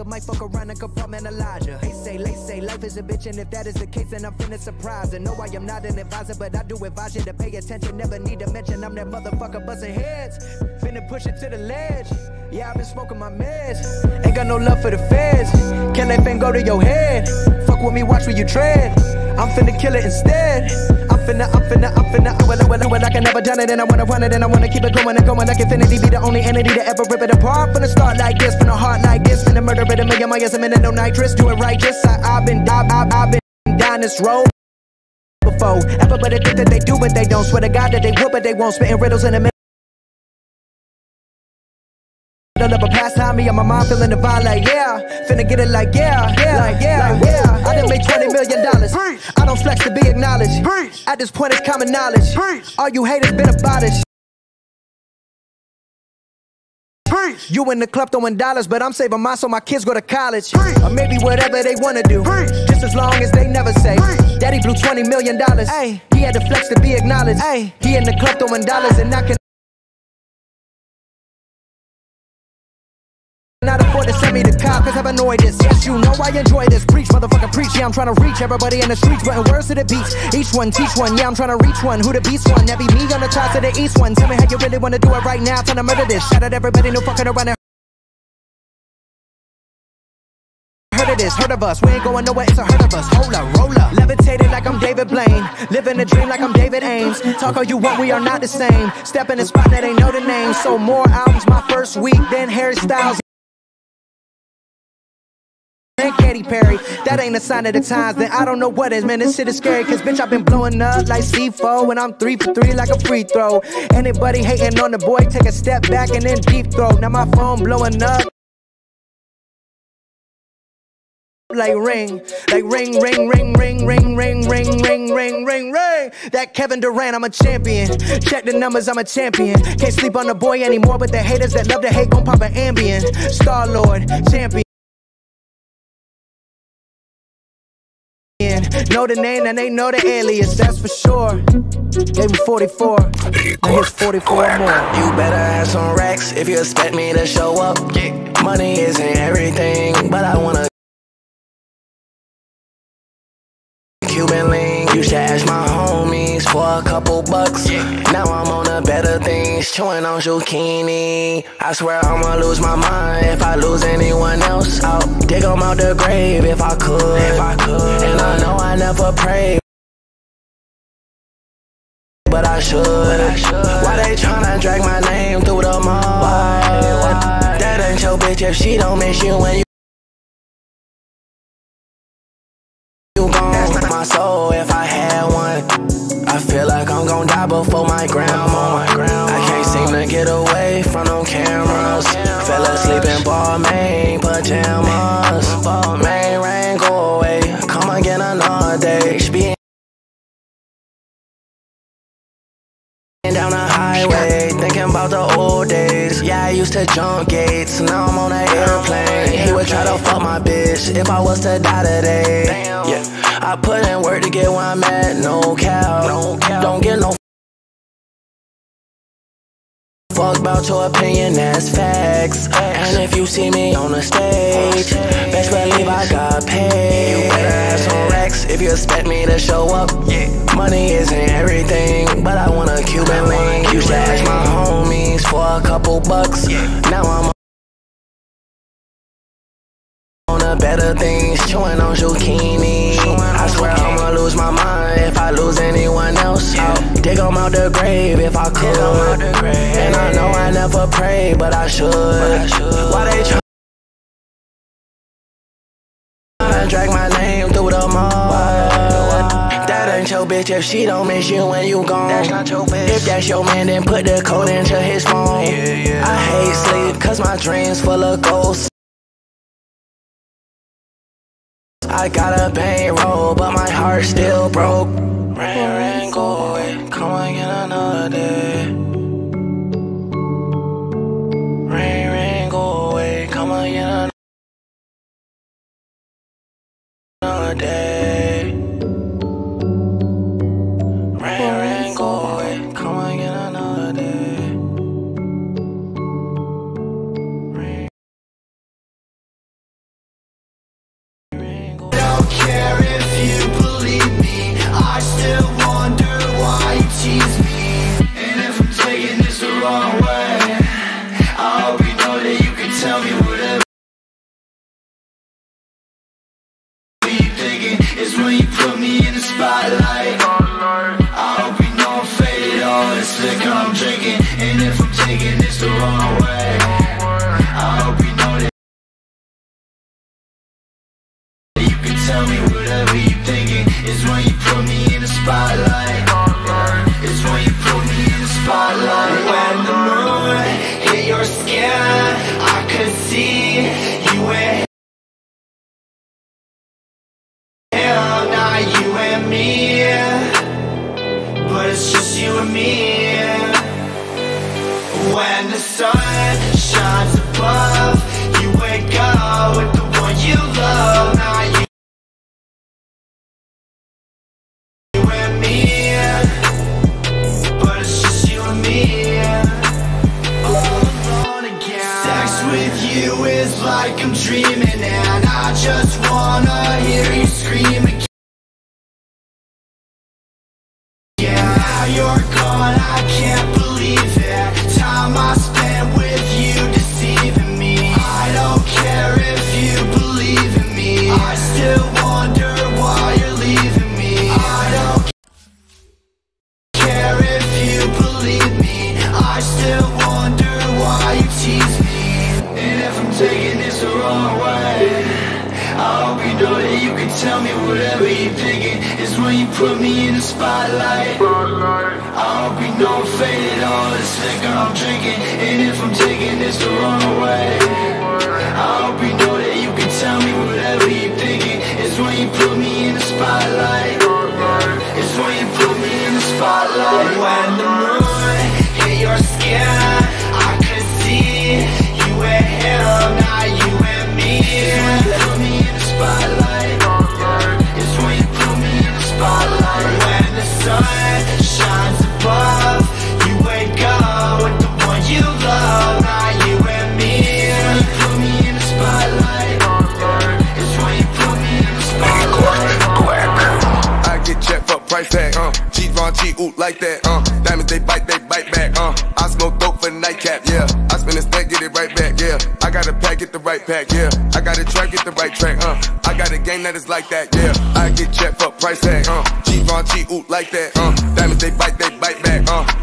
Might fuck around and compartmentalize ya. They say life is a bitch, and if that is the case, then I'm finna surprise her. No, I am not an advisor, but I do advise you to pay attention. Never need to mention I'm that motherfucker busting heads. Finna push it to the ledge. Yeah, I've been smoking my meds. Ain't got no love for the feds. Can't let fame go to your head. Fuck with me, watch where you tread. I'm finna kill it instead. I'm finna well, I can never done it, and I wanna run it, and I wanna keep it going and going like infinity. Be the only entity to ever rip it apart. Finna start like this, finna heart like this, finna murder it a million miles a minute, no nitrous. Do it righteous. I've been down this road before. Everybody think that they do, but they don't. Swear to God that they would, but they won't. Spitting riddles in the middle of a pastime. Me and my mind feeling divine like yeah. Finna get it like yeah. I done made $20 million. I don't flex to be acknowledged. At this point it's common knowledge. All you haters been about it. You in the club throwing dollars, but I'm saving mine so my kids go to college. Or maybe whatever they wanna do, just as long as they never say Daddy blew $20 million. Ay, he had to flex to be acknowledged. Ay, he in the club throwing dollars, and I can not afford to send me to cop, cause I've annoyed this. Yes, you know I enjoy this. Preach, motherfucker, preach. Yeah, I'm trying to reach everybody in the streets, putting words to the beats. Each one, teach one. Yeah, I'm trying to reach one. Who the beast one? That be me on the top to the east one. Tell me how you really wanna do it right now. Trying to murder this. Shout out everybody, no fucking around and heard of this, heard of us. We ain't going nowhere, it's a hurt of us. Hold up, roll up. Levitating like I'm David Blaine. Living a dream like I'm David Ames. Talk all you want, we are not the same. Step in the spot that ain't know the name. So more albums my first week than Harry Styles and Katy Perry. That ain't a sign of the times, then I don't know what is. Man, this shit is scary, cause bitch, I've been blowing up like C4, and I'm 3 for 3 like a free throw. Anybody hating on the boy, take a step back and then deep throat. Now my phone blowing up like ring, ring, ring, ring, ring, ring, ring, ring, ring, ring, ring. That Kevin Durant, I'm a champion. Check the numbers, I'm a champion. Can't sleep on the boy anymore, but the haters that love to hate gon' pop an Ambien. Star-Lord, champion. Know the name and they know the alias, that's for sure. Gave me 44, now here's 44 more. You better have some racks if you expect me to show up. Money isn't everything, but I wanna Cuban link. You should ask my homies for a couple bucks. Now I'm on the better things, chewing on zucchini. I swear I'ma lose my mind if I lose anyone else. I'll dig them out the grave if I could. And I know I never pray, but I should. Why they tryna drag my name through the mud? That ain't your bitch if she don't miss you when you gone. My soul if I had one. I feel like I'm gon' die before my grandma. I can't seem to get away from them cameras. Fell asleep in Balmain pajamas. Main rain go away, come again another day. Speeding down the highway, thinking about the old days. Yeah, I used to jump gates, now I'm on an airplane. He would try to fuck my bitch if I was to die today. Yeah, I put in work to get where I'm at, no cap. Don't get no fuck about your opinion, that's facts. And if you see me on the stage, best believe I got paid. You better have some racks if you expect me to show up. Money isn't everything, but I want a Cuban link. You should ask my homies for a couple bucks. Now I'm on the better things, chewing on zucchini. I swear I'ma lose my mind if I lose anyone else. I'll dig them out the grave if I could. And I know I never pray, but I should. Why they tryna drag my name through the mud? That ain't your bitch if she don't miss you when you gone. That's not your bitch. If that's your man, then put the code into his phone. I hate sleep cause my dreams full of ghosts. I got a bankroll, but my heart still broke. Rain, go away, come again another day. Rain, go away, come again another day. Rain, go away, come again another day. is when you put me in the spotlight. I hope you know I'm faded, all this liquor I'm drinking, and if I'm taking this the wrong way, I hope you know that you can tell me whatever you thinking, is when you put me in the spotlight. It's when you put me in the spotlight. When the moon hit your skin, I could see you and him, not you and me, but it's just you and me. When the sun shines above, you wake up with the one you love, not you and me, but it's just you and me. All alone again. Sex with you is like I'm dreaming, and I just wanna hear you scream again. Now you're gone, I can't believe it. Time I spent with you deceiving me. I don't care if you believe in me, I still wonder why you're leaving me. I don't care if you believe me, I still wonder why you tease me. And if I'm taking this the wrong way, I hope you know that you can tell me whatever you're thinking, is when you put me in the spotlight. I hope you know I'm faded, all this liquor I'm drinking, and if I'm taking this the wrong way, I hope you know that you can tell me whatever you're thinking, is when you put me in the spotlight. It's when you put me in the spotlight. When the moon hit your skin, I could see you and him, not you and me. It's when you put me in the spotlight. It's when you put me in the spotlight. When the sun shines above, you wake up with the one you love, not you and me. It's when you put me in the spotlight. It's when you put me in the spotlight. I get checked for price tag, cheat on cheat, ooh, like that, diamonds they bite back, I smoke dope for nightcap, yeah, I spin a stack, get it right back, yeah, I got a pack, get the right pack, yeah, I got a track, get the right track, I got a game that is like that, yeah, I get checked for price tag, cheat on cheat, ooh, like that, diamonds they bite back,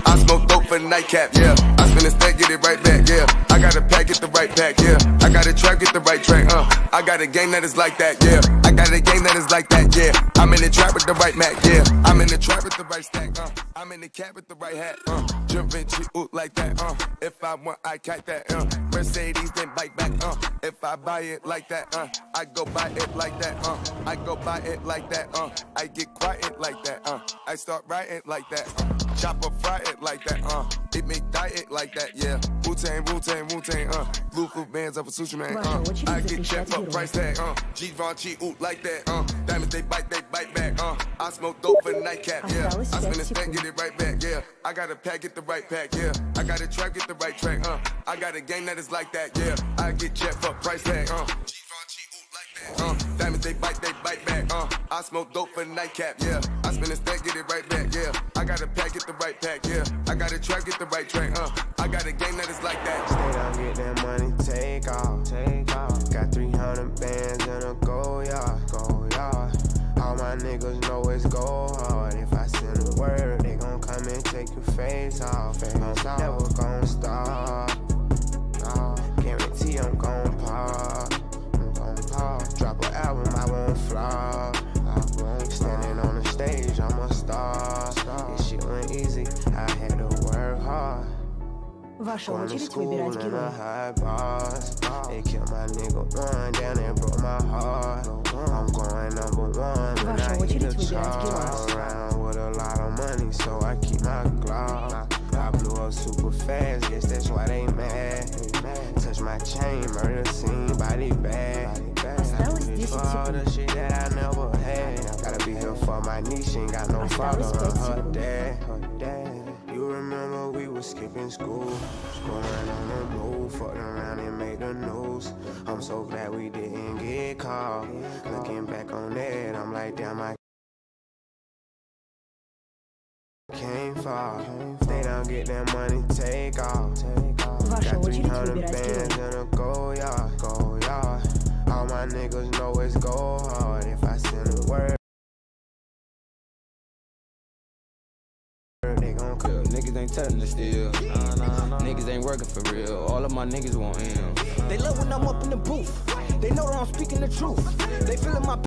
I smoke dope for nightcap, yeah, I spin a stack, get it right back, yeah, I got a pack, get the right pack, yeah, I got a track, get the right track, I got a game that is like that, yeah, I got a game that is like that, yeah, I'm in the trap with the right Mac, yeah, I'm in the trap with the right stack, I'm in the cab with the right hat, jumping cheap, ooh, like that, if I want, I kite that, Mercedes, then bike back, if I buy it like that, I go buy it like that, I go buy it like that, I get quiet like that, I start writing like that, chopper fry it like that, it make diet like that, yeah, Wu-Tang, blue food bands up a sushi man, I get checked for price tag, Givenchy, ooh, like that, diamonds they bite back, I smoke dope for nightcap, yeah, I spin a stack, get it right back, yeah, I got a pack, get the right pack, yeah, I got a track, get the right track, I got a game that is like that, yeah, I get checked for price tag, Givenchy, ooh, like that, diamonds they bite back, I smoke dope for nightcap, yeah, I spin a stack, get it right back, yeah, I got a pack, get the right pack, yeah, I got a track, get the right track, I got a game that is like that. Stay down, get that money, take off, got 300 bands in a go yard, all my niggas know it's go hard. If I send a word, they gon' come and take your face off. Never gon' stop. Guarantee I'm gon' pop. Drop an album, I won't flop. Standing on the stage, I'm a star. This shit went easy, I had to work hard. Ваша очередь выбирать героя. They killed my nigga one, down and broke my heart. I'm going number one. Ваша очередь выбирать героя. Around with a lot of money, so I keep my Glock. I blew up super fast, guess that's why they mad. Touch my chain, murder scene, body bag. Осталось 10 All the секунд. shit that I never had. Gotta be here for my niche, ain't got no father on her dad. You remember we was skipping school, going on the move, fucked around and made the news. I'm so glad we didn't get caught. Looking back on that, I'm like, damn, I can't fall. Stay down, get that money, take off. Ваша Got очередь 300 выбирать bands героя. in a go yard. All my niggas know it's go hard. If I send a word. telling the still. Niggas ain't working for real. All of my niggas want M. They love when I'm up in the booth. They know that I'm speaking the truth. They feeling my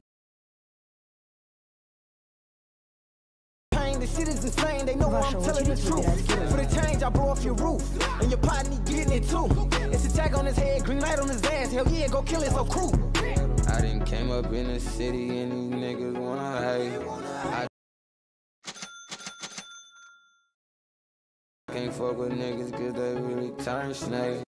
pain. The shit is insane. They know I'm telling the truth. For the change, I blow off your roof. And your partner getting it too. It's a tag on his head, green light on his ass. Hell yeah, go kill his whole crew. I done came up in the city and these niggas wanna hate. I can't fuck with niggas cause they really turn snake.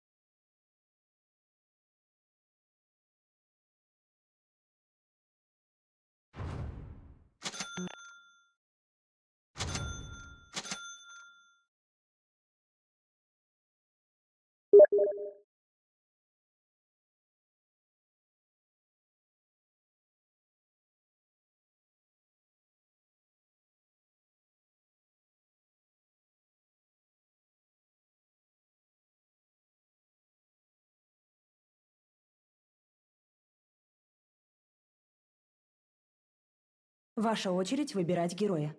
Ваша очередь выбирать героя.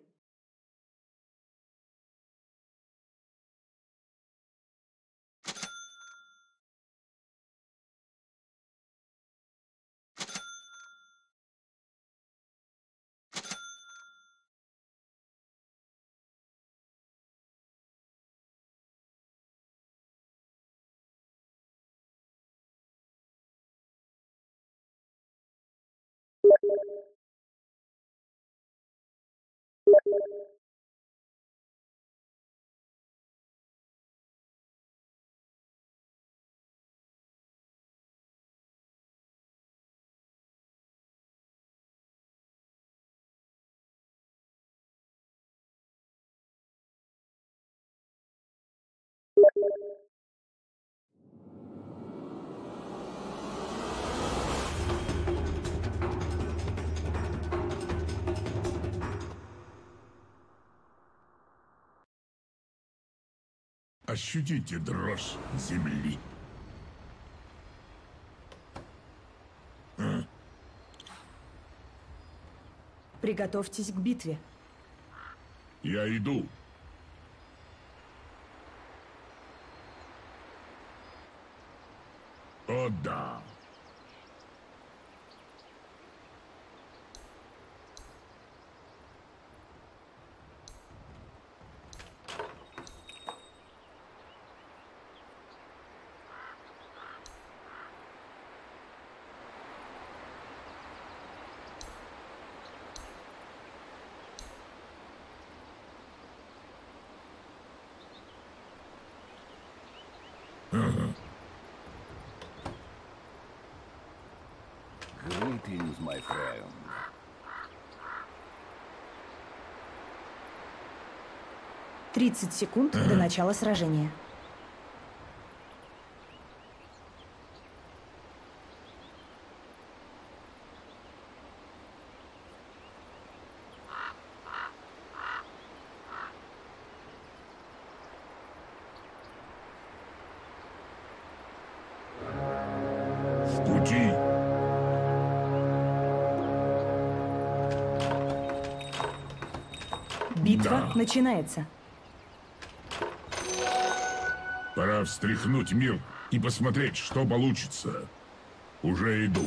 Ощутите дрожь земли. Приготовьтесь к битве. Я иду. О, да. Greetings, my friend. 30 секунд до начала сражения. В пути. Битва начинается. Пора встряхнуть мир и посмотреть, что получится. Уже иду.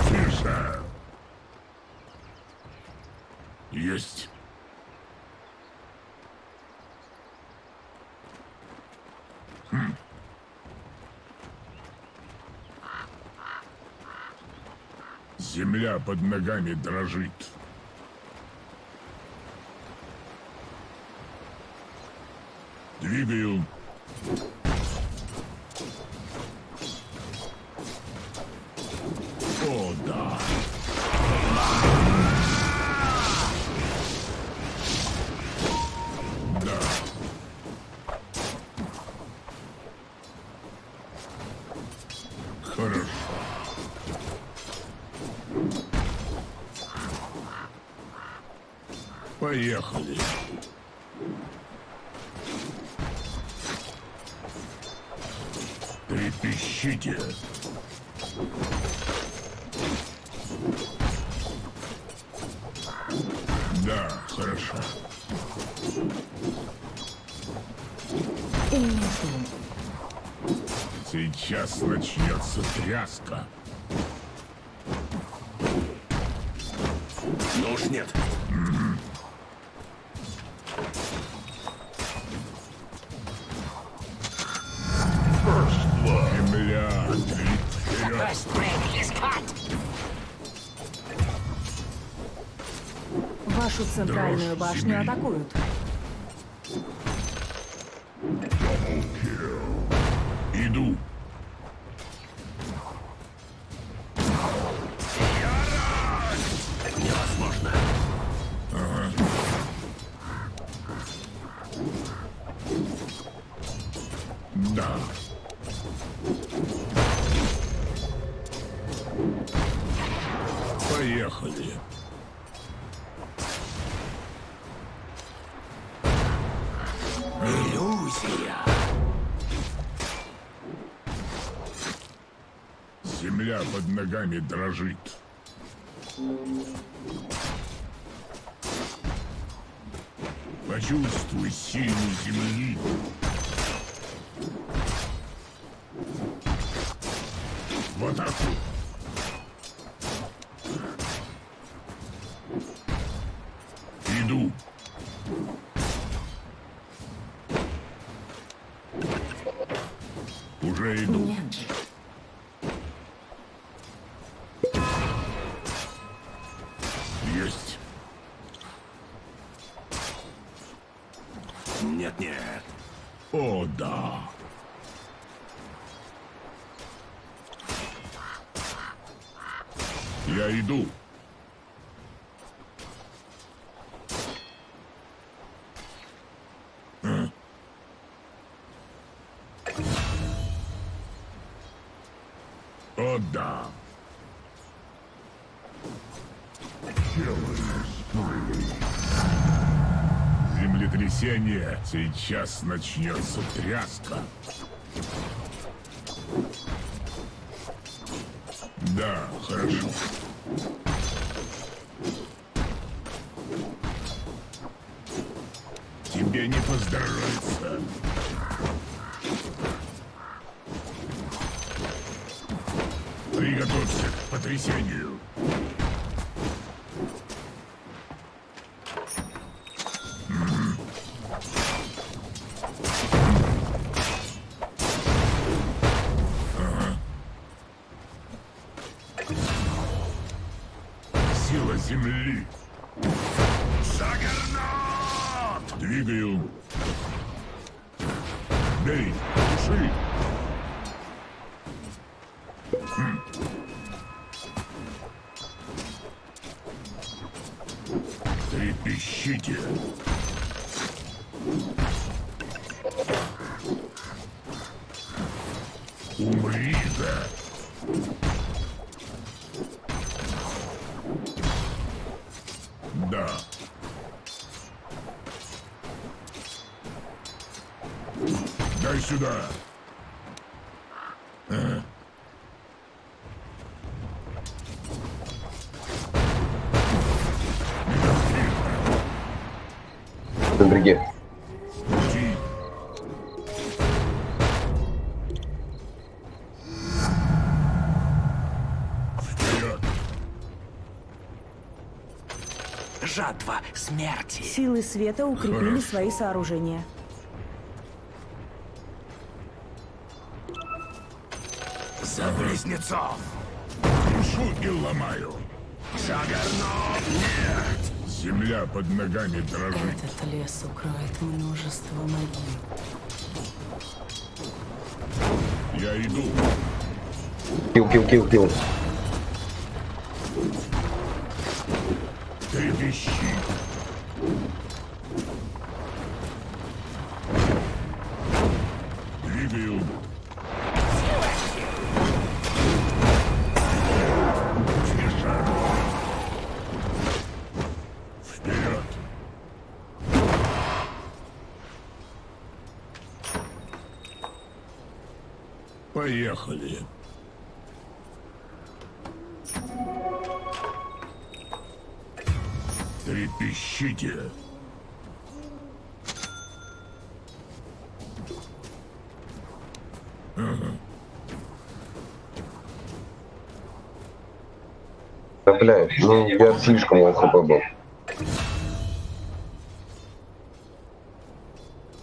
Тише. Есть. Земля под ногами дрожит. Двигаю. О, да. Да. Хорошо. Поехали. Трепещите. Да. хорошо. Сейчас начнется тряска. Ну уж нет. Земля, вперед! Вашу центральную башню атакуют. Иду. Невозможно. Ага. Да. Поехали. Иллюзия. Земля под ногами дрожит. Почувствуй силу земли. В атаку. Иду. Уже иду. Есть. Нет-нет. О, да. Я иду. О, да. Землетрясение. Сейчас начнется тряска. Да, хорошо. Тебе не поздоровится. Приготовься к потрясению. Сила земли. Загорнут! Двигаю. Бей, души. Трепещите. Умри, да. Да. Дай сюда. Беги. Пути. Вперед. Жатва смерти. Силы света укрепили Хорошо. свои сооружения. За близнецов. Рушу и ломаю. Загорнут! Нет! Земля под ногами дрожит. Этот лес укроет множество могил. Я иду. Килл. Трепещи. Двигаю. Вперед. Поехали. Трепещите. Ага. Да, блядь, ну я слишком мало хп был.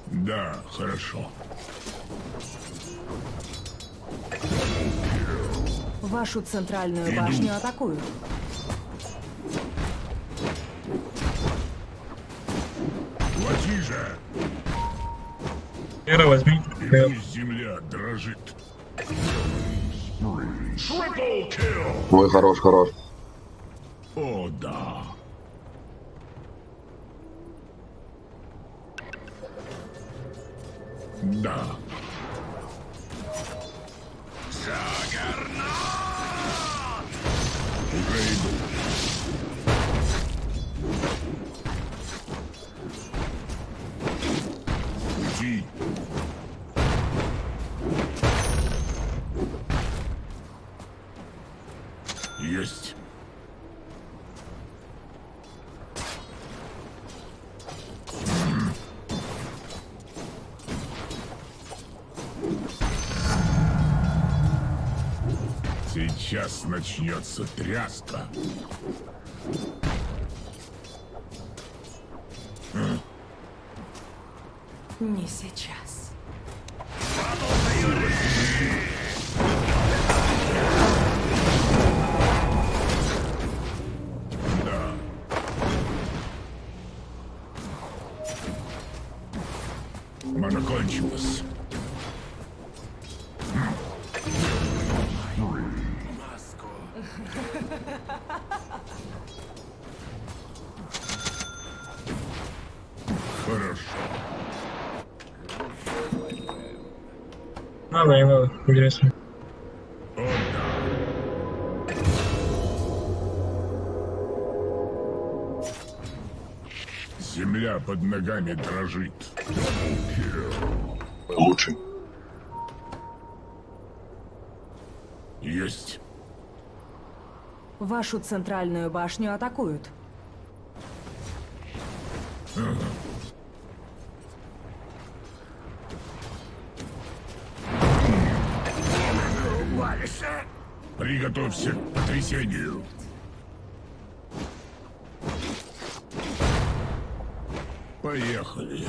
Да, хорошо. Вашу центральную Иду. башню атакуют. Плати же. Эра, возьми. И пусть земля дрожит. Ой, хорош, хорош. О, да. Да. Уже иду. Уйди. Есть. Сейчас начнется тряска. Не сейчас. Да. Мана кончилась. Хорошо. Надо, не надо, интересно. О, да. Земля под ногами дрожит. Лучше. Есть. Вашу центральную башню атакуют. Ага. Приготовься к потрясению. Поехали.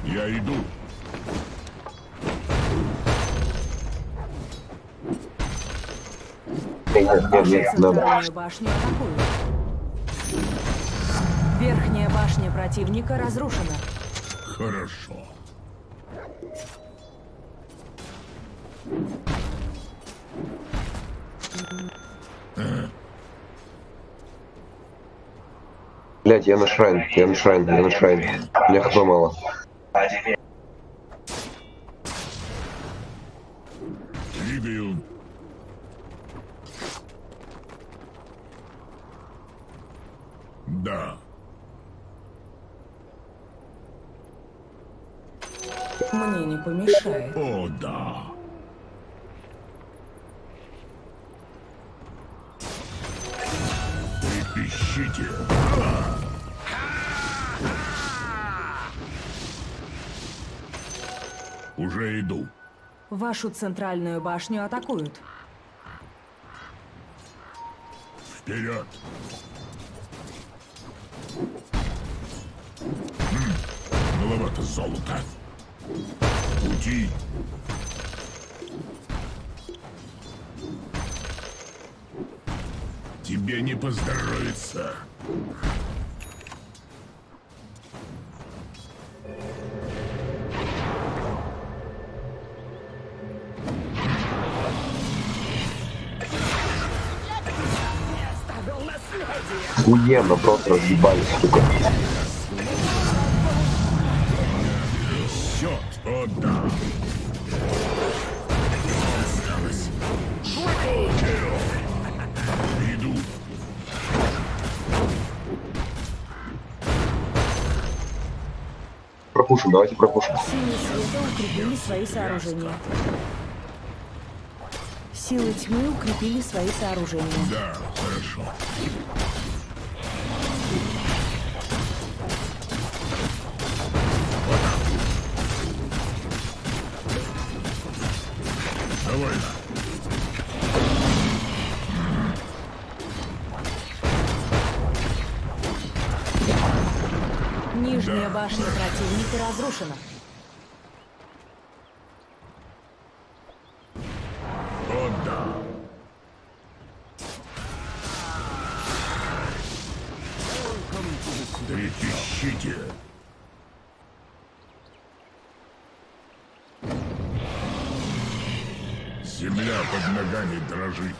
Я иду. Центральную башню атакуют. Верхняя башня противника разрушена. Хорошо. Блять, я на шрайн, я на шрайн, я на шрайн. Мне хп мало. Двигаю. Да. Мне не помешает. О, да. Трепещите. Уже иду. Вашу центральную башню атакуют. Вперед. Маловато золота. Уйди. Тебе не поздоровится. Охуенно, просто разъебались, сука. Счет. О, да. Осталось. Иду. Пропушим, давайте пропушим. Силы света укрепили свои сооружения. Силы тьмы укрепили свои сооружения. Да, хорошо. Давай. Нижняя башня противника разрушена. О, да. Трепещите. Земля под ногами дрожит.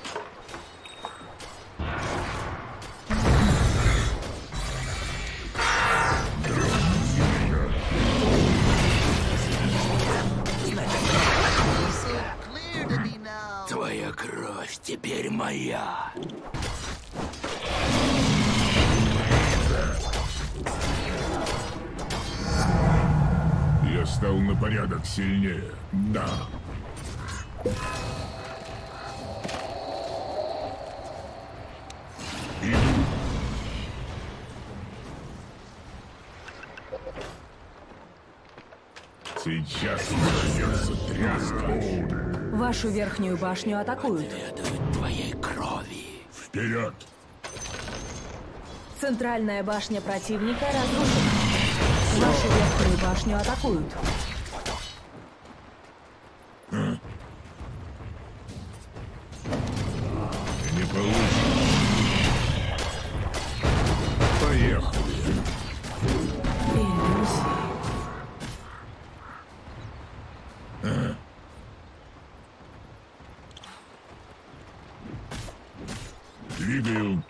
Твоя кровь теперь моя. Я стал на порядок сильнее. Да. Иду. Сейчас начнется тряска. Вашу верхнюю башню атакуют. Следует твоей крови. Вперед! Центральная башня противника разрушена. Вашу верхнюю башню атакуют. Не получится. Поехали. Двигаю.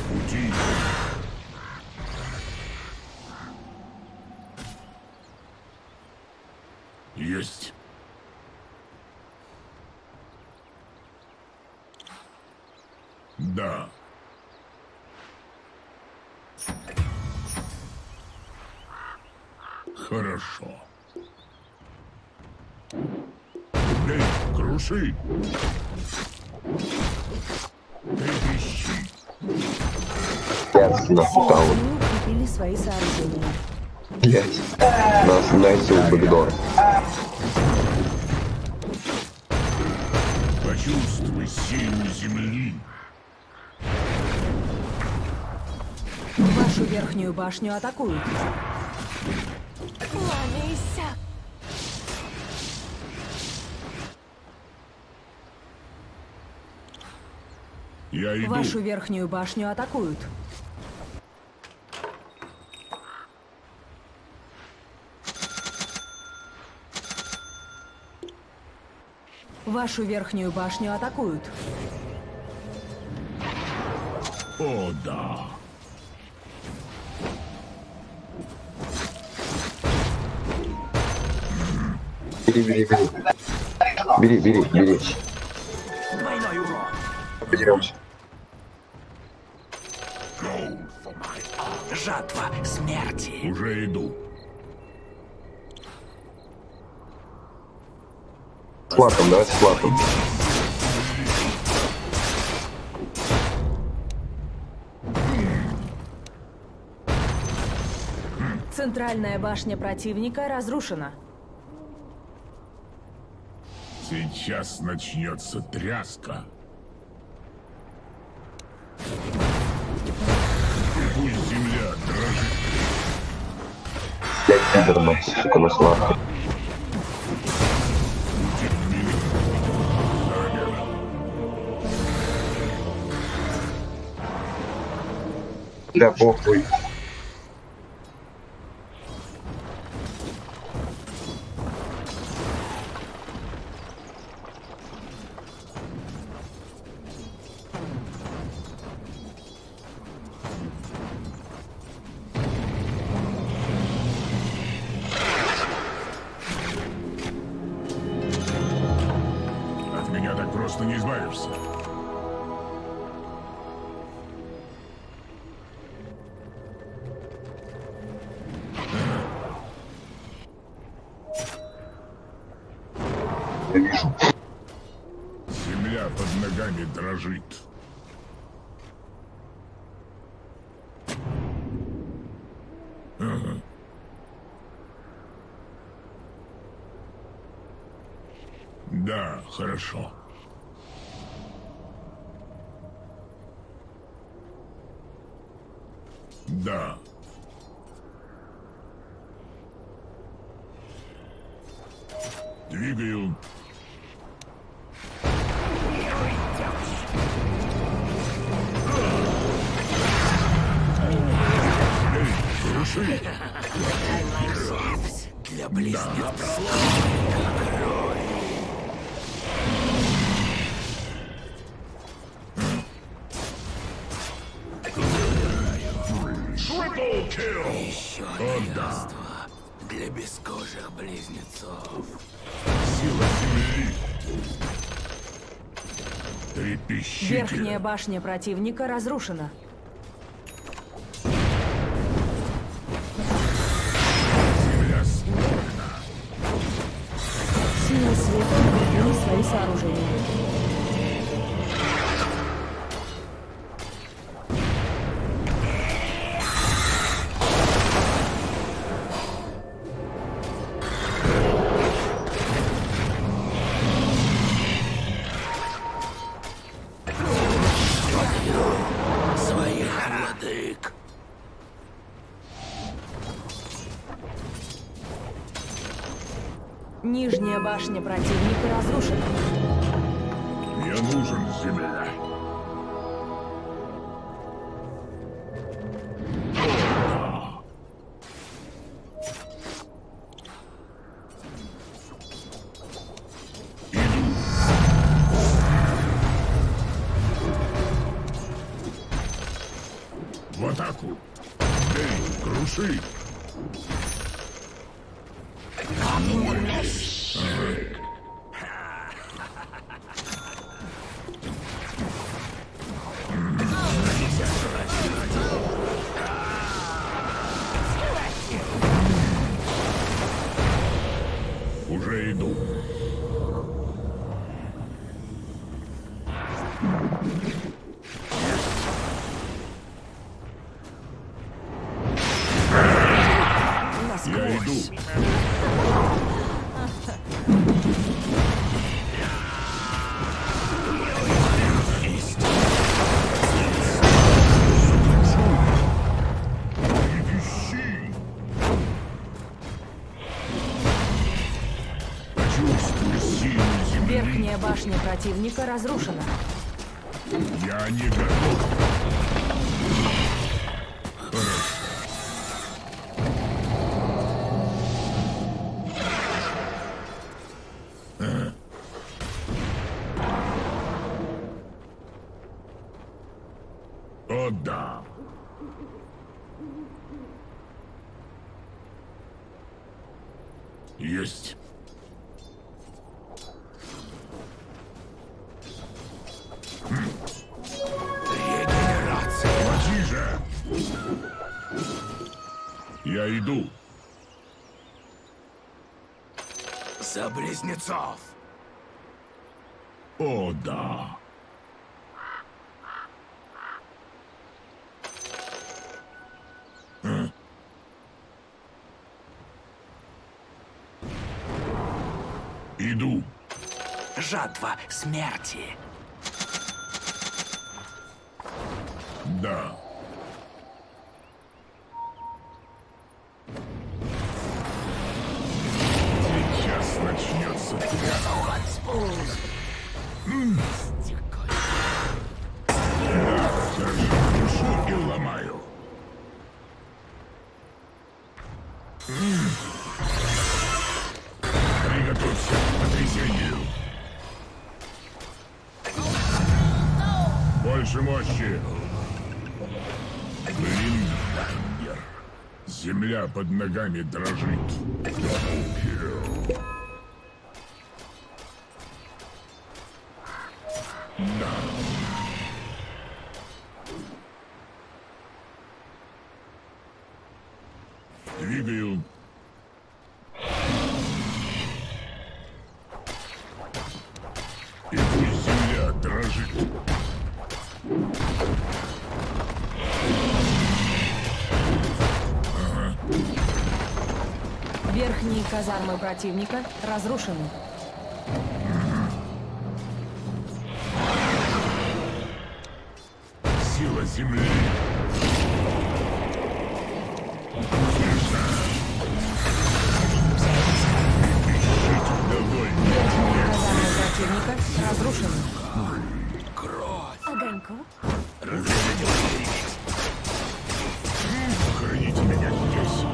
Пути. Есть. Да. Хорошо. Эй, круши! Трепещи! Ясно, стало. Силы укрепили свои сооружения. Блять. Нас носил бэкдор. Почувствуй силу земли. Вашу верхнюю башню атакуют. Я иду. Вашу верхнюю башню атакуют. Вашу верхнюю башню атакуют. О, да. Бери. Бери. Двойной урон. Подеремся. Жатва смерти. Уже иду. С лаком, давайте с лаком. Центральная башня противника разрушена. Сейчас начнется тряска. Пусть земля дрожит. Блять, пидорно, сука, на славку. Да похуй. От меня так просто не избавишься. Я вижу. Земля под ногами дрожит. Ага. Да, хорошо. Да. Двигаю. Круши. Для близнецов. Еще лекарство для бескожих близнецов. Сила земли. Трепещите. Верхняя башня противника разрушена. Земля створена. Силы света укрепили свои сооружения. Нижняя башня противника разрушена. Мне нужен земля. В атаку. Эй, круши. Уже иду. Я иду. Верхняя башня противника разрушена. Я не готов. О, да. Есть. Регенерация. Потише. Я иду. За близнецов. О, да. Иду. Жатва смерти. Да. Сейчас начнется Да, сержу и ломаю. Приготовься к потрясению. Больше мощи. Блин, земля под ногами дрожит. Да. Двигаю. И пусть земля дрожит. Ага. Верхние казармы противника разрушены. Сила земли. Верхние казармы противника разрушены. Огоньку. Храните меня здесь.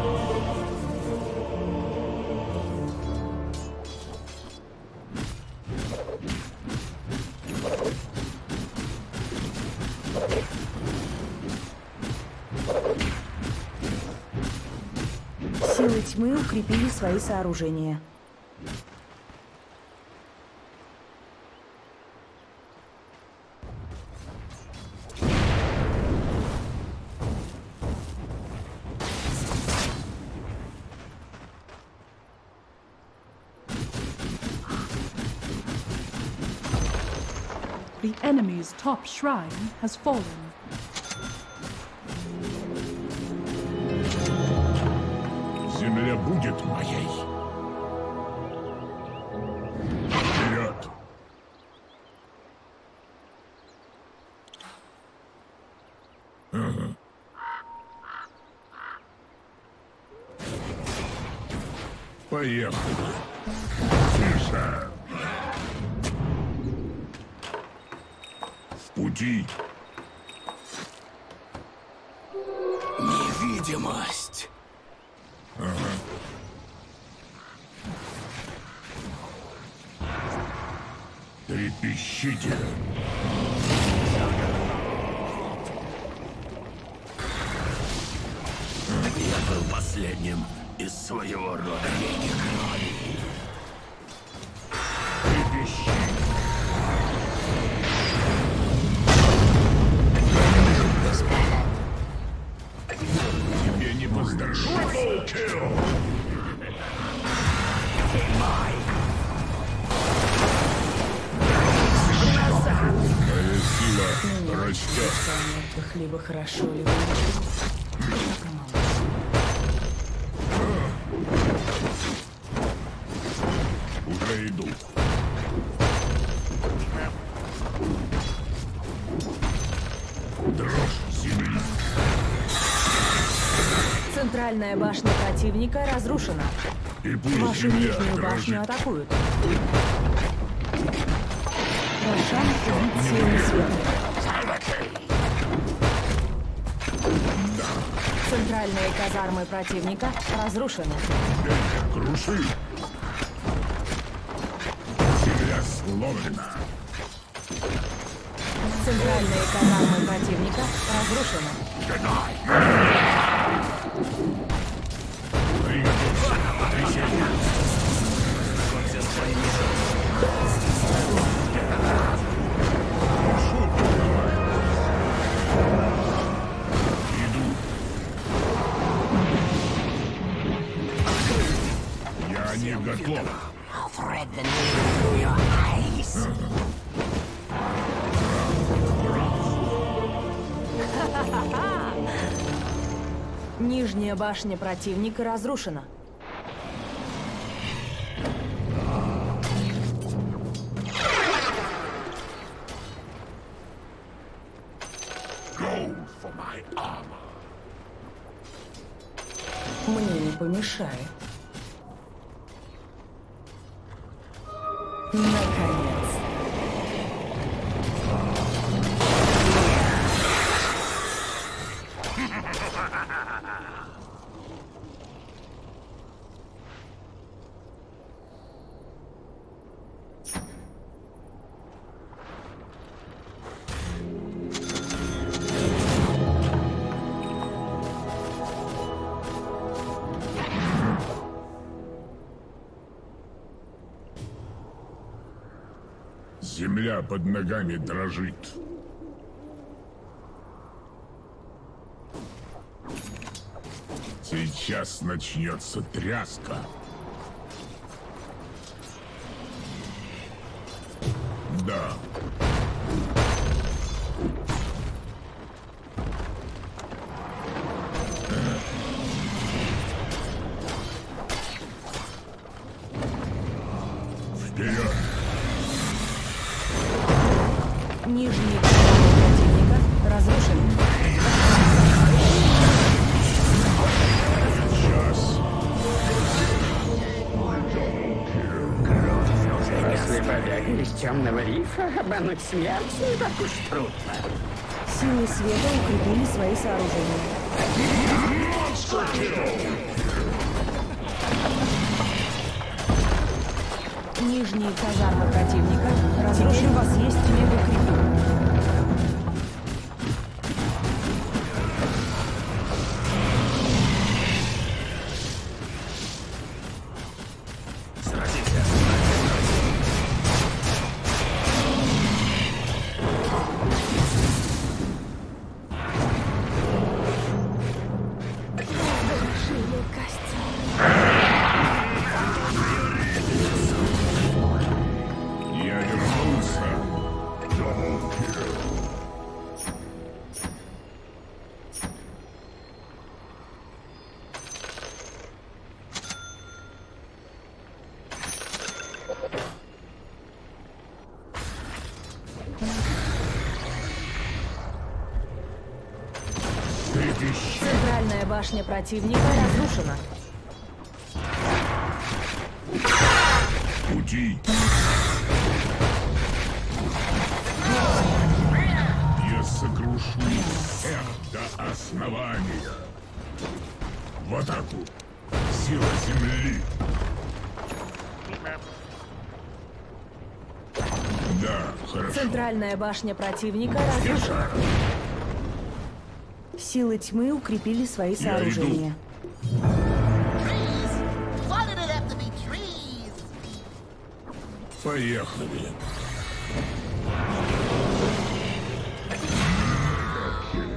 Силы тьмы укрепили свои сооружения. The enemy's top shrine has fallen. Земля будет моей. Вперед! Ага. Поехали. Тише. В пути. Невидимость. Ага. Трепещите. Я был последним из своего рода. Трепещи. Тебе не поздоровится. Моя сила растет. Мертвых либо хорошо, либо Уже иду. Дрожь земли. Центральная башня противника разрушена. И пусть Вашу земля нижнюю дрожит. башню атакуют. Рошан убить силами света. Центральные казармы противника разрушены. Круши. Земля сломлена. Центральные казармы противника разрушены. Приготовься. Присядь. Иду. Я не готов. Нижняя башня противника разрушена. Мне не помешает. Наконец. Земля под ногами дрожит. Сейчас начнется тряска. Да. Вперед! Нижний противника разрушен. Если побег из темного рифа, обмануть смерть не так уж трудно. Силы света укрепили свои сооружения. Нижние казармы противника разрушены. Теперь у вас есть мега-крепи. Центральная башня противника разрушена. Пути. Я сокрушу всех до основания. В атаку. Сила земли. Да, хорошо. Центральная башня противника разрушена. Силы тьмы укрепили свои сооружения. Поехали.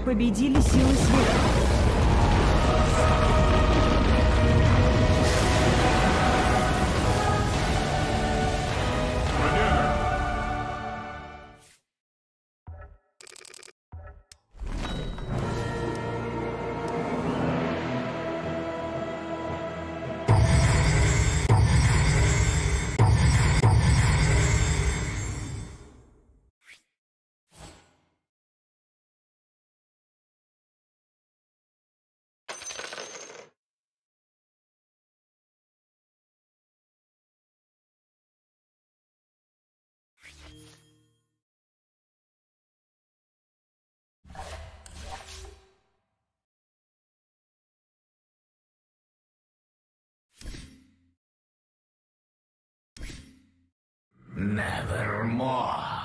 Победили силы света. Nevermore.